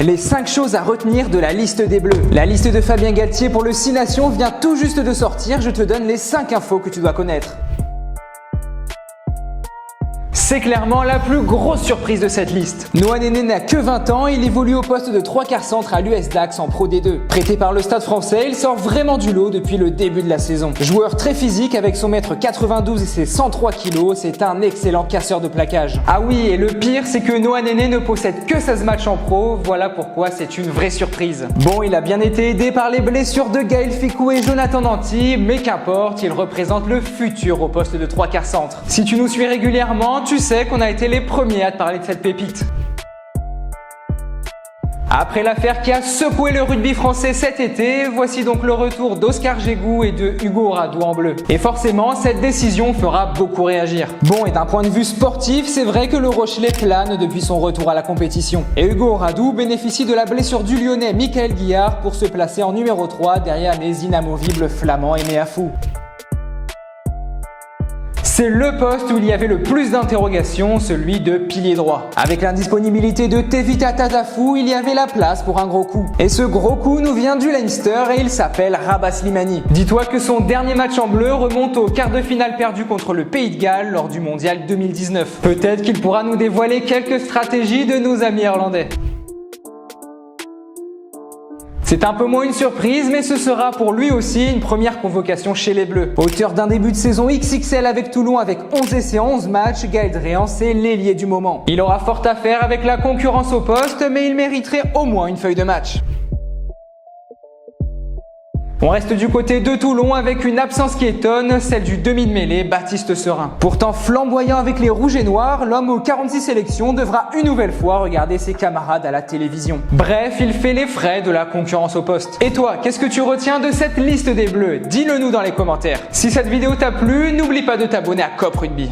Les 5 choses à retenir de la liste des Bleus. La liste de Fabien Galthié pour le 6 Nations vient tout juste de sortir, je te donne les 5 infos que tu dois connaître. C'est clairement la plus grosse surprise de cette liste. Noah Néné n'a que 20 ans, il évolue au poste de 3/4 centre à l'US Dax en Pro D2. Prêté par le Stade Français, il sort vraiment du lot depuis le début de la saison. Joueur très physique avec son mètre 92 et ses 103 kg, c'est un excellent casseur de plaquage. Ah oui, et le pire, c'est que Noah Néné ne possède que 16 matchs en pro, voilà pourquoi c'est une vraie surprise. Bon, il a bien été aidé par les blessures de Gaël Fickou et Jonathan Danty, mais qu'importe, il représente le futur au poste de 3/4 centre. Si tu nous suis régulièrement, tu sais qu'on a été les premiers à te parler de cette pépite. Après l'affaire qui a secoué le rugby français cet été, voici donc le retour d'Oscar Jégo et de Hugo Radou en bleu. Et forcément, cette décision fera beaucoup réagir. Bon, et d'un point de vue sportif, c'est vrai que le Rochelais plane depuis son retour à la compétition. Et Hugo Radou bénéficie de la blessure du Lyonnais Michael Guillard pour se placer en numéro 3 derrière les inamovibles Flamands et Méafou. C'est le poste où il y avait le plus d'interrogations, celui de pilier droit. Avec l'indisponibilité de Tevita Tatafou, il y avait la place pour un gros coup. Et ce gros coup nous vient du Leinster et il s'appelle Rabah Slimani. Dis-toi que son dernier match en bleu remonte au quart de finale perdu contre le Pays de Galles lors du Mondial 2019. Peut-être qu'il pourra nous dévoiler quelques stratégies de nos amis irlandais. C'est un peu moins une surprise, mais ce sera pour lui aussi une première convocation chez les Bleus. Auteur d'un début de saison XXL avec Toulon avec 11 essais en 11 matchs, Gaël Dréan, c'est l'ailier du moment. Il aura fort à faire avec la concurrence au poste, mais il mériterait au moins une feuille de match. On reste du côté de Toulon avec une absence qui étonne, celle du demi de mêlée Baptiste Serin. Pourtant flamboyant avec les rouges et noirs, l'homme aux 46 sélections devra une nouvelle fois regarder ses camarades à la télévision. Bref, il fait les frais de la concurrence au poste. Et toi, qu'est-ce que tu retiens de cette liste des Bleus? Dis-le nous dans les commentaires. Si cette vidéo t'a plu, n'oublie pas de t'abonner à Cop Rugby.